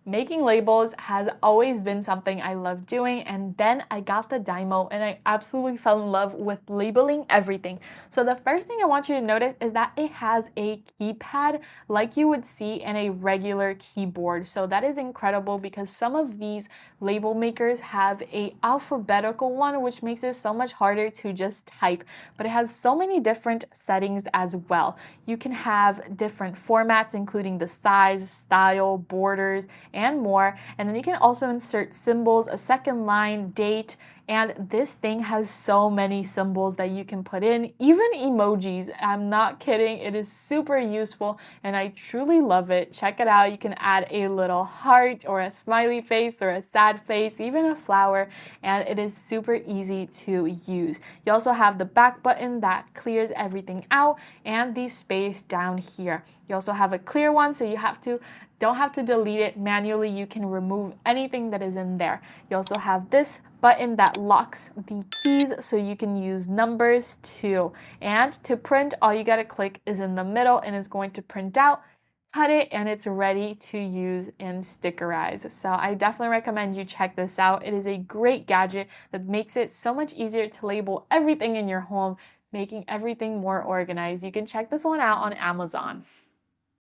Making labels has always been something I love doing, and then I got the DYMO and I absolutely fell in love with labeling everything. So the first thing I want you to notice is that it has a keypad like you would see in a regular keyboard. So that is incredible because some of these label makers have a alphabetical one, which makes it so much harder to just type, but it has so many different settings as well. You can have different formats, including the size, style, borders, and more. And then you can also insert symbols, a second line, date, and this thing has so many symbols that you can put in, even emojis. I'm not kidding, it is super useful and I truly love it. Check it out. You can add a little heart or a smiley face or a sad face, even a flower, and it is super easy to use. You also have the back button that clears everything out and the space down here. You also have a clear one, so you don't have to delete it manually. You can remove anything that is in there. You also have this button that locks the keys so you can use numbers too. And to print, all you gotta click is in the middle and it's going to print out, cut it, and it's ready to use and stickerize. So I definitely recommend you check this out. It is a great gadget that makes it so much easier to label everything in your home, making everything more organized. You can check this one out on Amazon.